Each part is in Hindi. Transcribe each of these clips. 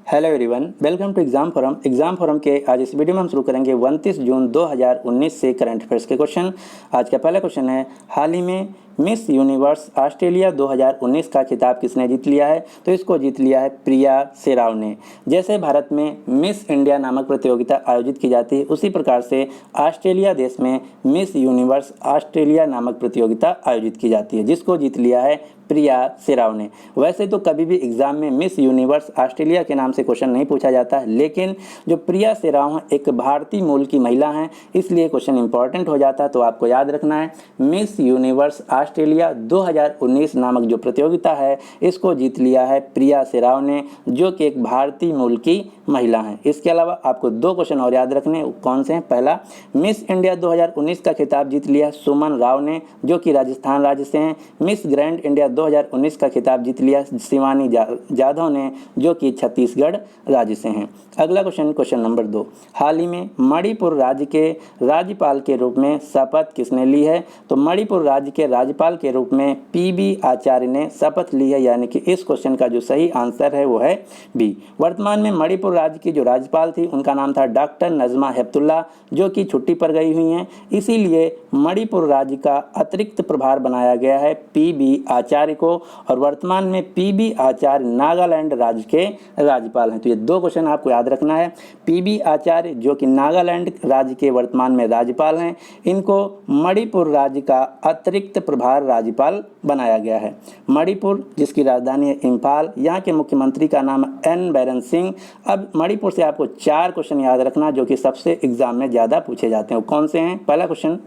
Hello everyone, welcome to Exam Forum के आज इस वीडियो में हम शुरू करेंगे 29 जून 2019 से करंट अफेयर्स के क्वेश्चन। आज का पहला क्वेश्चन है, हाल ही में मिस यूनिवर्स ऑस्ट्रेलिया 2019 का खिताब किसने जीत लिया है? तो इसको जीत लिया है प्रिया सेराव ने। जैसे भारत में मिस इंडिया नामक प्रतियोगिता आयोजित की जाती है, उसी प्रकार से ऑस्ट्रेलिया देश में मिस यूनिवर्स ऑस्ट्रेलिया नामक प्रतियोगिता आयोजित की जाती है, जिसको जीत लिया है प्रिया सेराव ने। वैसे तो कभी भी एग्जाम में मिस यूनिवर्स ऑस्ट्रेलिया के नाम से क्वेश्चन नहीं पूछा जाता है, लेकिन जो प्रिया सेराव हैं एक भारतीय मूल की महिला हैं, इसलिए क्वेश्चन इंपॉर्टेंट हो जाता है। तो आपको याद रखना है, मिस यूनिवर्स ऑस्ट्रेलिया 2019 नामक जो प्रतियोगिता है, इसको जीत लिया है प्रिया सेराव ने, जो कि एक भारतीय मूल की महिला हैं। इसके अलावा आपको दो क्वेश्चन और याद रखने, कौन से हैं? पहला, मिस इंडिया 2019 का खिताब जीत लिया सुमन राव ने, जो कि राजस्थान राज्य से हैं। मिस ग्रैंड इंडिया 2019 का खिताब जीत लिया शिवानी जाधव ने, जो कि छत्तीसगढ़ राज्य से हैं। अगला क्वेश्चन नंबर 2, हाल ही में मणिपुर राज्य के राज्यपाल के रूप में शपथ किसने ली है? तो मणिपुर राज्य के राज्यपाल के रूप में पीबी आचार्य ने शपथ ली है, यानी कि इस क्वेश्चन का जो सही आंसर है वो है बी। वर्तमान में मणिपुर राज्य की जो राज्यपाल थी, उनका नाम था डॉक्टर नजमा हेपतुल्ला, जो कि छुट्टी पर गई हुई हैं। इसीलिए मणिपुर राज्य का अतिरिक्त प्रभार बनाया गया है पीबी आचार्य को, और वर्तमान में पीबी आचार्य नागालैंड राज्य के राज्यपाल हैं। तो ये दो क्वेश्चन आपको याद रखना है। पीबी आचार्य जो कि नागालैंड राज्य के वर्तमान में राज्यपाल हैं, इनको मणिपुर राज्य का अतिरिक्त प्रभार राज्यपाल बनाया गया है। मणिपुर जिसकी राजधानी है इम्फाल, यहाँ के मुख्यमंत्री का नाम एन बैरन सिंह। अब मणिपुर से आपको 4 क्वेश्चन याद रखना, जो कि सबसे एग्जाम में ज़्यादा पूछे जाते हैं। कौन से हैं? पहला क्वेश्चन,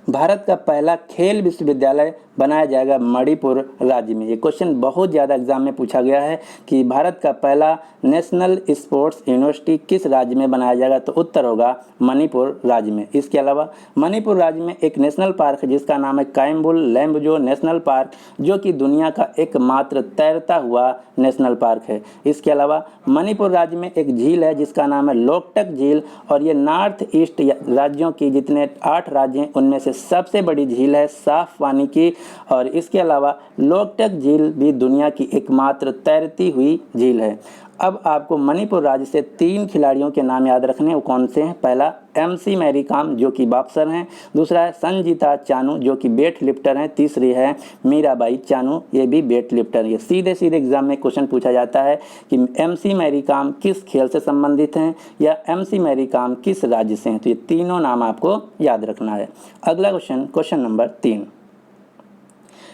भारत का पहला खेल विश्वविद्यालय बनाया जाएगा मणिपुर राज्य में। ये क्वेश्चन बहुत ज़्यादा एग्जाम में पूछा गया है कि भारत का पहला नेशनल स्पोर्ट्स यूनिवर्सिटी किस राज्य में बनाया जाएगा? तो उत्तर होगा मणिपुर राज्य में। इसके अलावा मणिपुर राज्य में एक नेशनल पार्क है जिसका नाम है कायमबुल लैम्बोजो नेशनल पार्क, जो कि दुनिया का एकमात्र तैरता हुआ नेशनल पार्क है। इसके अलावा मणिपुर राज्य में एक झील है जिसका नाम है लोकटक झील, और ये नॉर्थ ईस्ट राज्यों की जितने 8 राज्य हैं उनमें से सबसे बड़ी झील है साफ पानी की। और इसके अलावा लोकटक झील भी दुनिया की एकमात्र तैरती हुई झील है। अब आपको मणिपुर राज्य से 3 खिलाड़ियों के नाम याद रखने, वो कौन से हैं? पहला, MC मैरी कॉम जो कि बॉक्सर हैं। दूसरा है संजीता चानू जो कि वेट लिफ्टर हैं। तीसरी है मीराबाई चानू, ये भी वेट लिफ्टर है। सीधे एग्जाम में क्वेश्चन पूछा जाता है कि MC मैरी कॉम किस खेल से संबंधित हैं, या MC मैरी कॉम किस राज्य से हैं। तो ये तीनों नाम आपको याद रखना है। अगला क्वेश्चन नंबर 3,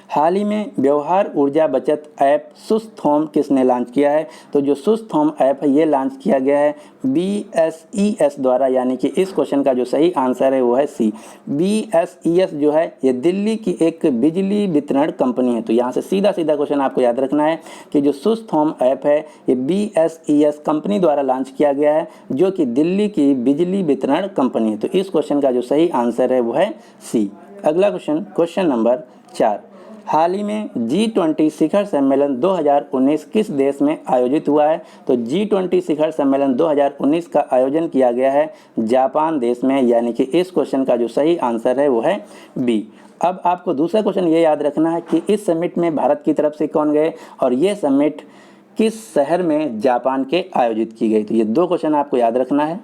हाल ही में व्यवहार ऊर्जा बचत ऐप सुस्त होम किसने लॉन्च किया है? तो जो सुस्त होम ऐप है ये लॉन्च किया गया है BSES द्वारा, यानी कि इस क्वेश्चन का जो सही आंसर है वो है सी। BSES जो है ये दिल्ली की एक बिजली वितरण कंपनी है। तो यहाँ से सीधा क्वेश्चन आपको याद रखना है कि जो सुस्त होम ऐप है ये BSES कंपनी द्वारा लॉन्च किया गया है, जो कि दिल्ली की बिजली वितरण कंपनी है। तो इस क्वेश्चन का जो सही आंसर है वो है सी। अगला क्वेश्चन नंबर 4, हाल ही में G20 शिखर सम्मेलन 2019 किस देश में आयोजित हुआ है? तो G20 शिखर सम्मेलन 2019 का आयोजन किया गया है जापान देश में, यानी कि इस क्वेश्चन का जो सही आंसर है वो है बी। अब आपको दूसरा क्वेश्चन ये याद रखना है कि इस समिट में भारत की तरफ से कौन गए, और ये समिट किस शहर में जापान के आयोजित की गई। तो ये 2 क्वेश्चन आपको याद रखना है।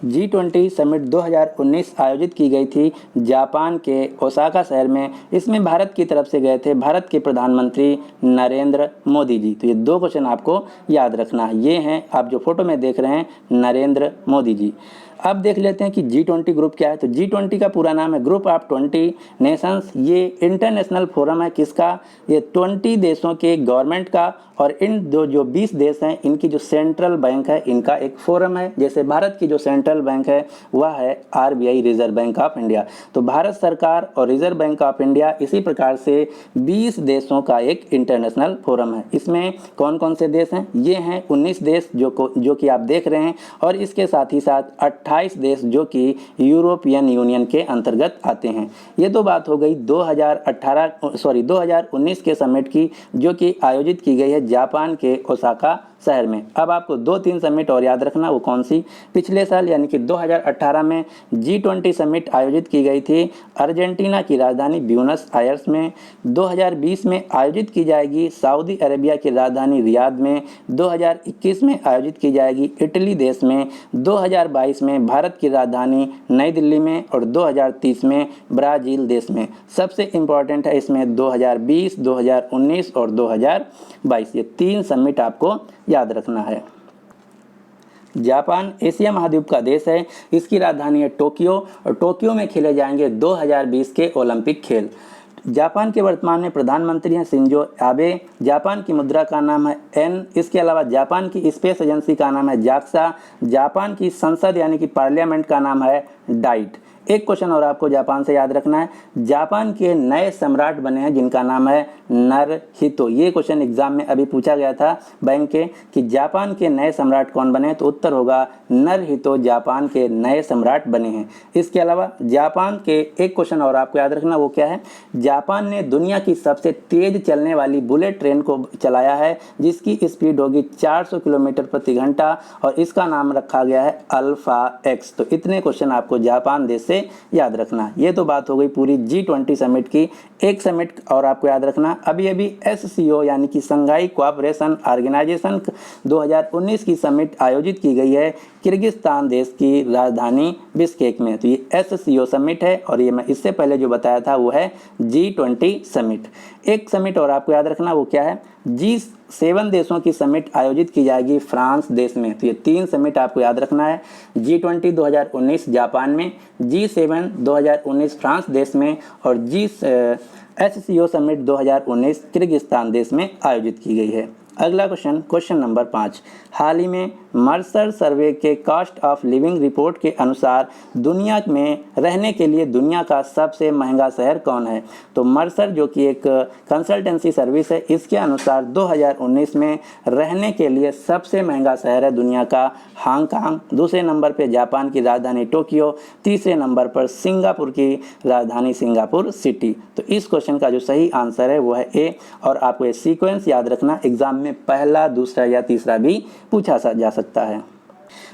G20 समिट 2019 आयोजित की गई थी जापान के ओसाका शहर में। इसमें भारत की तरफ से गए थे भारत के प्रधानमंत्री नरेंद्र मोदी जी। तो ये 2 क्वेश्चन आपको याद रखना है। ये हैं आप जो फोटो में देख रहे हैं, नरेंद्र मोदी जी। अब देख लेते हैं कि G20 ग्रुप क्या है। तो G20 का पूरा नाम है ग्रुप ऑफ 20 नेशंस। ये इंटरनेशनल फोरम है किसका? ये 20 देशों के गवर्नमेंट का, और इन जो 20 देश हैं इनकी जो सेंट्रल बैंक है इनका एक फोरम है। जैसे भारत की जो सेंट्रल बैंक है वह है RBI, reserve bank of India. तो भारत सरकार और रिजर्व बैंक ऑफ इंडिया, इसी प्रकार से 20 देशों का एक इंटरनेशनल फोरम है। इसमें कौन कौन से देश हैं? ये हैं 19 देश जो कि आप देख रहे हैं, और इसके साथ ही साथ 28 देश जो कि यूरोपियन यूनियन के अंतर्गत आते हैं। ये तो बात हो गई 2019 के समिट की, जो कि आयोजित की गई है जापान के ओसाका शहर में। अब आपको 2-3 समिट और याद रखना, वो कौन सी? पिछले साल यानी कि 2018 में G20 समिट आयोजित की गई थी अर्जेंटीना की राजधानी ब्यूनस आयर्स में। 2020 में आयोजित की जाएगी सऊदी अरेबिया की राजधानी रियाद में। 2021 में आयोजित की जाएगी इटली देश में। 2022 में भारत की राजधानी नई दिल्ली में और 2030 में ब्राज़ील देश में। सबसे इम्पॉर्टेंट है इसमें 2020, 2019 और 2022, ये 3 समिट आपको याद रखना है। जापान एशिया महाद्वीप का देश है, इसकी राजधानी है टोक्यो और टोक्यो में खेले जाएंगे 2020 के ओलंपिक खेल। जापान के वर्तमान में प्रधानमंत्री हैं शिंजो आबे। जापान की मुद्रा का नाम है एन। इसके अलावा जापान की स्पेस एजेंसी का नाम है जाक्सा। जापान की संसद यानी कि पार्लियामेंट का नाम है डाइट। एक क्वेश्चन और आपको जापान से याद रखना है, जापान के नए सम्राट बने हैं जिनका नाम है नरहितो। ये क्वेश्चन एग्जाम में अभी पूछा गया था बैंक के कि जापान के नए सम्राट कौन बने, तो उत्तर होगा नरहितो जापान के नए सम्राट बने हैं। इसके अलावा जापान के एक क्वेश्चन और आपको याद रखना, वो क्या है? जापान ने दुनिया की सबसे तेज चलने वाली बुलेट ट्रेन को चलाया है जिसकी स्पीड होगी 400 किलोमीटर प्रति घंटा और इसका नाम रखा गया है अल्फा एक्स। तो इतने क्वेश्चन आपको जापान देश से याद रखना। ये तो बात हो गई पूरी G20 समिट की। एक समिट और आपको याद रखना, अभी अभी SCO यानी कि संघाई कोऑपरेशन ऑर्गेनाइजेशन 2019 की समिट आयोजित की गई है किर्गिस्तान देश की राजधानी बिश्केक में। तो ये SCO समिट है और ये मैं इससे पहले जो बताया था वो है G20 समिट। एक समिट और आपको याद रखना, वो क्या है? G7 देशों की समिट आयोजित की जाएगी फ्रांस देश में। तो ये 3 समिट आपको याद रखना है, G20 2019 जापान में, G7 2019 फ्रांस देश में और SCO समिट 2019 किर्गिस्तान देश में आयोजित की गई है। अगला क्वेश्चन, क्वेश्चन नंबर 5। हाल ही में मर्सर सर्वे के कॉस्ट ऑफ लिविंग रिपोर्ट के अनुसार दुनिया में रहने के लिए दुनिया का सबसे महंगा शहर कौन है? तो मर्सर जो कि एक कंसल्टेंसी सर्विस है, इसके अनुसार 2019 में रहने के लिए सबसे महंगा शहर है दुनिया का हांगकांग। दूसरे नंबर पे जापान की राजधानी टोक्यो। तीसरे नंबर पर सिंगापुर की राजधानी सिंगापुर सिटी। तो इस क्वेश्चन का जो सही आंसर है वो है ए। और आपको ये सीक्वेंस याद रखना, एग्जाम में पहला, दूसरा या तीसरा भी पूछा जा सकता है।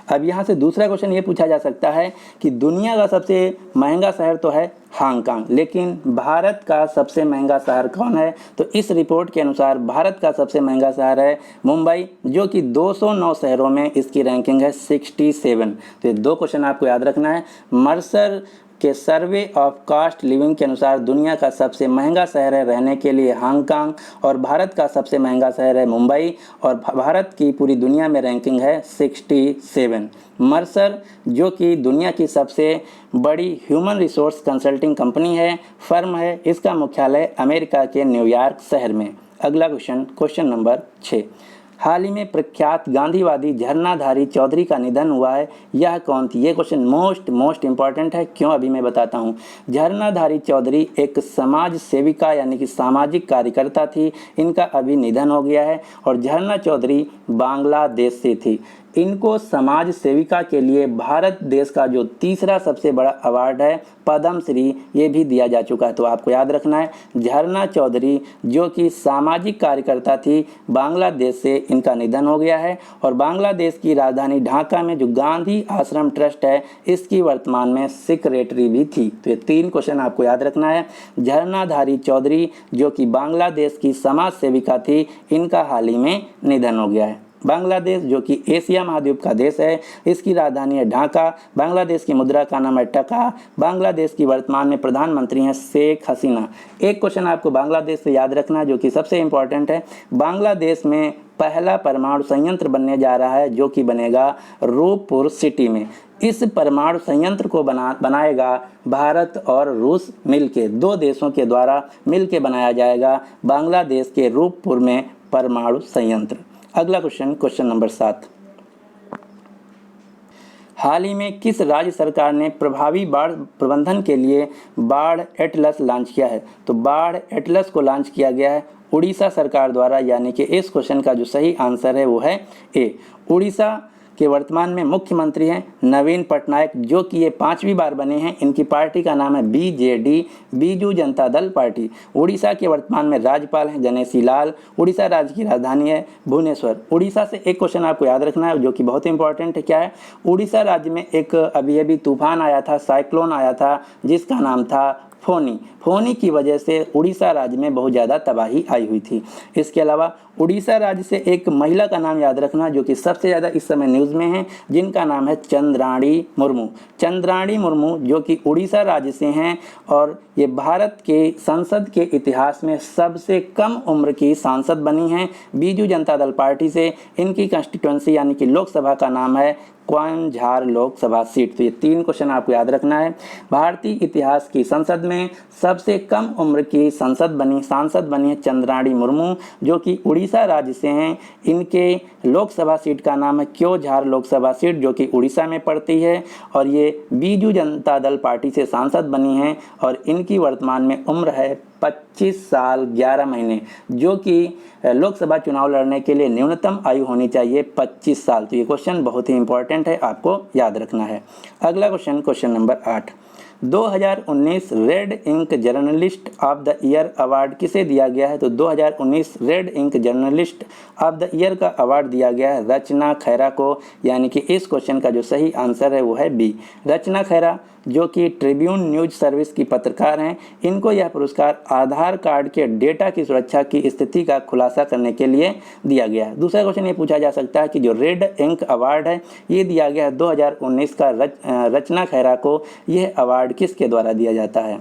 अब यहाँ से दूसरा क्वेश्चन ये पूछा जा सकता है कि दुनिया का सबसे महंगा शहर तो है हांगकांग, लेकिन भारत का सबसे महंगा शहर कौन है? तो इस रिपोर्ट के अनुसार भारत का सबसे महंगा शहर है मुंबई, जो कि 209 शहरों में इसकी रैंकिंग है 67। तो ये 2 क्वेश्चन आपको याद रखना है। मर्सर के सर्वे ऑफ कॉस्ट लिविंग के अनुसार दुनिया का सबसे महंगा शहर है रहने के लिए हांगकांग और भारत का सबसे महंगा शहर है मुंबई और भारत की पूरी दुनिया में रैंकिंग है 67। मर्सर जो कि दुनिया की सबसे बड़ी ह्यूमन रिसोर्स कंसल्टिंग कंपनी है, फर्म है, इसका मुख्यालय अमेरिका के न्यूयॉर्क शहर में। अगला क्वेश्चन, क्वेश्चन नंबर 6। हाल ही में प्रख्यात गांधीवादी झरनाधारी चौधरी का निधन हुआ है, यह कौन थी? ये क्वेश्चन मोस्ट इंपॉर्टेंट है। क्यों? अभी मैं बताता हूँ। झरनाधारी चौधरी एक समाज सेविका यानी कि सामाजिक कार्यकर्ता थी, इनका अभी निधन हो गया है और झरना चौधरी बांग्लादेश से थी। इनको समाज सेविका के लिए भारत देश का जो तीसरा सबसे बड़ा अवार्ड है पद्म श्री, ये भी दिया जा चुका है। तो आपको याद रखना है, झरना चौधरी जो कि सामाजिक कार्यकर्ता थी, बांग्लादेश से इनका निधन हो गया है और बांग्लादेश की राजधानी ढाका में जो गांधी आश्रम ट्रस्ट है, इसकी वर्तमान में सेक्रेटरी भी थी। तो ये 3 क्वेश्चन आपको याद रखना है। झरनाधारी चौधरी जो कि बांग्लादेश की समाज सेविका थी, इनका हाल ही में निधन हो गया है। बांग्लादेश जो कि एशिया महाद्वीप का देश है, इसकी राजधानी है ढाका। बांग्लादेश की मुद्रा का नाम है टका। बांग्लादेश की वर्तमान में प्रधानमंत्री हैं शेख हसीना। एक क्वेश्चन आपको बांग्लादेश से याद रखना जो कि सबसे इम्पोर्टेंट है। बांग्लादेश में पहला परमाणु संयंत्र बनने जा रहा है जो कि बनेगा रूपपुर सिटी में। इस परमाणु संयंत्र को बनाएगा भारत और रूस मिलके, 2 देशों के द्वारा मिलके बनाया जाएगा बांग्लादेश के रूपपुर में परमाणु संयंत्र। अगला क्वेश्चन, क्वेश्चन नंबर 7। हाल ही में किस राज्य सरकार ने प्रभावी बाढ़ प्रबंधन के लिए बाढ़ एटलस लॉन्च किया है? तो बाढ़ एटलस को लॉन्च किया गया है उड़ीसा सरकार द्वारा, यानी कि इस क्वेश्चन का जो सही आंसर है वो है ए। उड़ीसा के वर्तमान में मुख्यमंत्री हैं नवीन पटनायक, जो कि ये 5वीं बार बने हैं। इनकी पार्टी का नाम है बीजेडी, बीजू जनता दल पार्टी। उड़ीसा के वर्तमान में राज्यपाल हैं गणेशी लाल। उड़ीसा राज्य की राजधानी है भुवनेश्वर। उड़ीसा से एक क्वेश्चन आपको याद रखना है जो कि बहुत इंपॉर्टेंट है। क्या है? उड़ीसा राज्य में एक अभी तूफान आया था, साइक्लोन आया था, जिसका नाम था फोनी। फोनी की वजह से उड़ीसा राज्य में बहुत ज़्यादा तबाही आई हुई थी। इसके अलावा उड़ीसा राज्य से एक महिला का नाम याद रखना जो कि सबसे ज़्यादा इस समय न्यूज़ में है, जिनका नाम है चंद्राणी मुर्मू। चंद्राणी मुर्मू जो कि उड़ीसा राज्य से हैं और ये भारत के संसद के इतिहास में सबसे कम उम्र की सांसद बनी हैं बीजू जनता दल पार्टी से। इनकी कंस्टिट्यूंसी यानी कि लोकसभा का नाम है क्वांझार लोकसभा सीट। तो ये 3 क्वेश्चन आपको याद रखना है। भारतीय इतिहास की संसद में सबसे कम उम्र की सांसद बनी है चंद्राणी मुर्मू, जो कि उड़ीसा राज्य से हैं। इनके लोकसभा सीट का नाम है क्योंझार लोकसभा सीट, जो कि उड़ीसा में पड़ती है और ये बीजू जनता दल पार्टी से सांसद बनी हैं और इनकी वर्तमान में उम्र है 25 साल 11 महीने, जो कि लोकसभा चुनाव लड़ने के लिए न्यूनतम आयु होनी चाहिए 25 साल। तो ये क्वेश्चन बहुत ही इंपॉर्टेंट है, आपको याद रखना है। अगला question number 8, 2019 Red Ink journalist of the year award किसे दिया गया है? तो 2019 Red Ink journalist of the year का अवार्ड दिया गया है रचना खैरा को। यानी कि इस क्वेश्चन का जो सही आंसर है वो है बी। रचना खैरा जो कि ट्रिब्यून न्यूज सर्विस की पत्रकार हैं, इनको यह पुरस्कार आधार कार्ड के डेटा की सुरक्षा की स्थिति का खुलासा करने के लिए दिया गया है। दूसरा क्वेश्चन ये पूछा जा सकता है कि जो रेड इंक अवार्ड है ये दिया गया है 2019 का रचना खैरा को। यह अवार्ड किसके द्वारा दिया जाता है?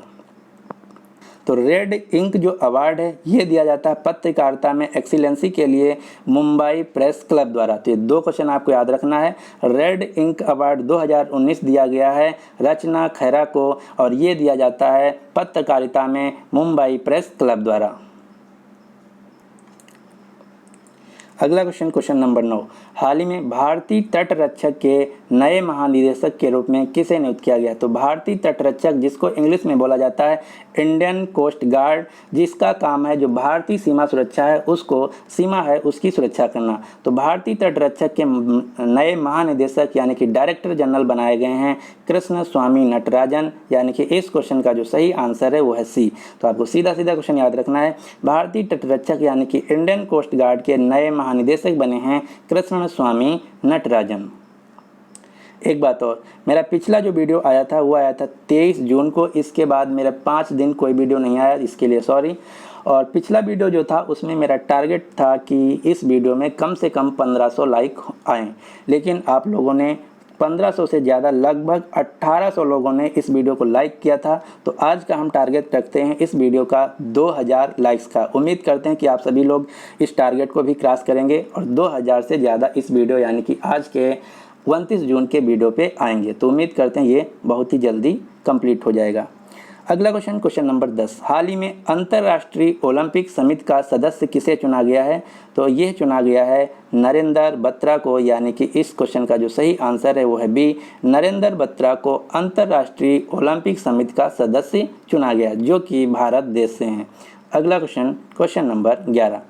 तो रेड इंक जो अवार्ड है ये दिया जाता है पत्रकारिता में एक्सीलेंसी के लिए मुंबई प्रेस क्लब द्वारा। तो ये 2 क्वेश्चन आपको याद रखना है। रेड इंक अवार्ड 2019 दिया गया है रचना खैरा को और ये दिया जाता है पत्रकारिता में मुंबई प्रेस क्लब द्वारा। अगला क्वेश्चन नंबर 9, हाल ही में भारतीय तटरक्षक के नए महानिदेशक के रूप में किसे नियुक्त किया गया? तो भारतीय तटरक्षक, जिसको इंग्लिश में बोला जाता है इंडियन कोस्ट गार्ड, जिसका काम है जो भारतीय सीमा सुरक्षा है उसकी सुरक्षा करना। तो भारतीय तटरक्षक के नए महानिदेशक यानी कि डायरेक्टर जनरल बनाए गए हैं कृष्ण स्वामी नटराजन। यानी कि इस क्वेश्चन का जो सही आंसर है वो है सी। तो आपको सीधा क्वेश्चन याद रखना है। भारतीय तटरक्षक यानी कि इंडियन कोस्ट गार्ड के नए महानिदेशक बने हैं कृष्ण स्वामी नटराजन। एक बात और, मेरा पिछला जो वीडियो आया था वो आया था 23 जून को। इसके बाद मेरा 5 दिन कोई वीडियो नहीं आया, इसके लिए सॉरी। और पिछला वीडियो जो था उसमें मेरा टारगेट था कि इस वीडियो में कम से कम 1500 लाइक आएँ, लेकिन आप लोगों ने 1500 से ज़्यादा, लगभग 1800 लोगों ने इस वीडियो को लाइक किया था। तो आज का हम टारगेट रखते हैं इस वीडियो का 2000 लाइक्स का। उम्मीद करते हैं कि आप सभी लोग इस टारगेट को भी क्रॉस करेंगे और 2000 से ज़्यादा इस वीडियो यानी कि आज के 29 जून के वीडियो पे आएंगे। तो उम्मीद करते हैं ये बहुत ही जल्दी कंप्लीट हो जाएगा। अगला क्वेश्चन नंबर 10, हाल ही में अंतर्राष्ट्रीय ओलंपिक समिति का सदस्य किसे चुना गया है? तो यह चुना गया है नरेंद्र बत्रा को। यानी कि इस क्वेश्चन का जो सही आंसर है वो है बी। नरेंद्र बत्रा को अंतर्राष्ट्रीय ओलंपिक समिति का सदस्य चुना गया, जो कि भारत देश से हैं। अगला क्वेश्चन नंबर 11,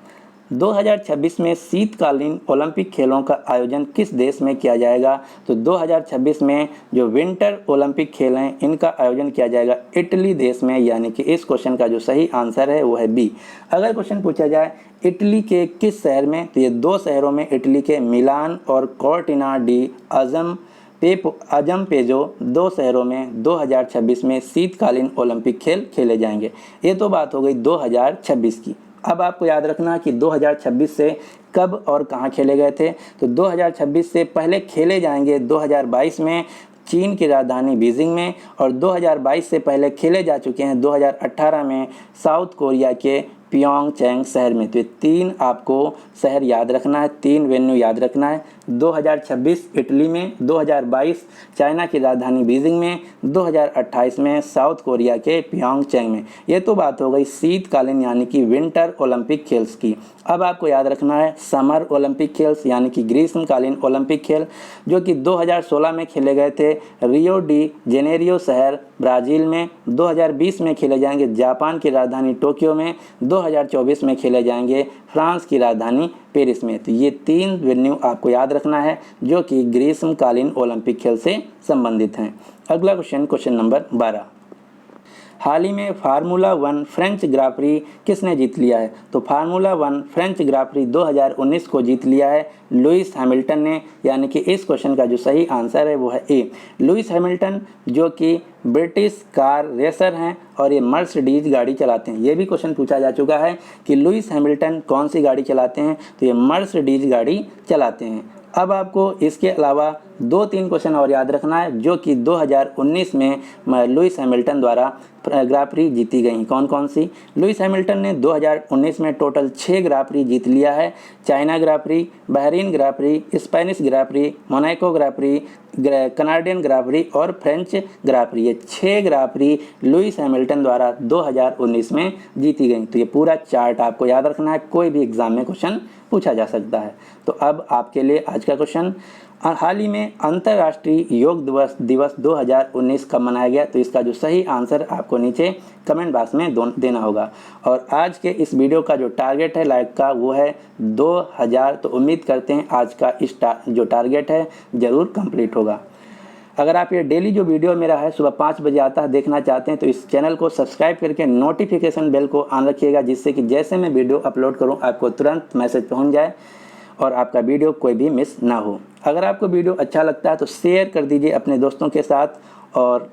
2026 में शीतकालीन ओलंपिक खेलों का आयोजन किस देश में किया जाएगा? तो 2026 में जो विंटर ओलंपिक खेल हैं इनका आयोजन किया जाएगा इटली देश में। यानी कि इस क्वेश्चन का जो सही आंसर है वो है बी। अगर क्वेश्चन पूछा जाए इटली के किस शहर में, तो ये 2 शहरों में, इटली के मिलान और कोर्टिना डी अजम्पेजो 2 शहरों में 2026 में शीतकालीन ओलंपिक खेल खेले जाएंगे। ये तो बात हो गई 2026 की। अब आपको याद रखना है कि 2026 से कब और कहाँ खेले गए थे। तो 2026 से पहले खेले जाएंगे 2022 में चीन की राजधानी बीजिंग में, और 2022 से पहले खेले जा चुके हैं 2018 में साउथ कोरिया के प्योंगचैंग शहर में। तो ये 3 आपको शहर याद रखना है, 3 वेन्यू याद रखना है। 2026 इटली में, 2022 चाइना की राजधानी बीजिंग में, 2028 में साउथ कोरिया के प्योंगचैंग में। ये तो बात हो गई शीतकालीन यानी कि विंटर ओलंपिक खेल्स की। अब आपको याद रखना है समर ओलंपिक खेल्स यानी कि ग्रीष्मकालीन ओलंपिक खेल, जो कि 2016 में खेले गए थे रियो डी जेनेरियो शहर ब्राज़ील में। 2020 में खेले जाएंगे जापान की राजधानी टोक्यो में। 2024 में खेले जाएंगे फ्रांस की राजधानी पेरिस में। तो ये 3 वेन्यू आपको याद रखना है जो कि ग्रीष्मकालीन ओलंपिक खेल से संबंधित हैं। अगला क्वेश्चन नंबर 12, हाल ही में फार्मूला 1 फ्रेंच ग्रां-प्री किसने जीत लिया है? तो फार्मूला 1 फ्रेंच ग्रां-प्री 2019 को जीत लिया है लुइस हैमिल्टन ने, यानी कि इस क्वेश्चन का जो सही आंसर है वो है ए, लुइस हैमिल्टन, जो कि ब्रिटिश कार रेसर हैं और ये मर्सिडीज गाड़ी चलाते हैं। ये भी क्वेश्चन पूछा जा चुका है कि लुइस हैमिल्टन कौन सी गाड़ी चलाते हैं, तो ये मर्सिडीज गाड़ी चलाते हैं। अब आपको इसके अलावा 2-3 क्वेश्चन और याद रखना है जो कि 2019 में लुइस हैमिल्टन द्वारा ग्रां-प्री जीती गई। कौन कौन सी? लुइस हैमिल्टन ने 2019 में टोटल 6 ग्रां-प्री जीत लिया है। China grand prix, Bahrain grand prix, Spanish grand prix, Monaco grand prix, Canadian grand prix और फ्रेंच ग्रां-प्री। ये 6 ग्रां-प्री लुइस हैमिल्टन द्वारा 2019 में जीती गई। तो ये पूरा चार्ट आपको याद रखना है, कोई भी एग्जाम में क्वेश्चन पूछा जा सकता है। तो अब आपके लिए आज का क्वेश्चन, हाल ही में अंतर्राष्ट्रीय योग दिवस 2019 कब मनाया गया? तो इसका जो सही आंसर आपको नीचे कमेंट बॉक्स में देना होगा। और आज के इस वीडियो का जो टारगेट है लाइक का वो है 2000। तो उम्मीद करते हैं आज का जो टारगेट है ज़रूर कंप्लीट होगा। अगर आप ये डेली जो वीडियो मेरा है सुबह 5 बजे आता है देखना चाहते हैं तो इस चैनल को सब्सक्राइब करके नोटिफिकेशन बेल को ऑन रखिएगा, जिससे कि जैसे मैं वीडियो अपलोड करूं आपको तुरंत मैसेज पहुंच जाए और आपका वीडियो कोई भी मिस ना हो। अगर आपको वीडियो अच्छा लगता है तो शेयर कर दीजिए अपने दोस्तों के साथ और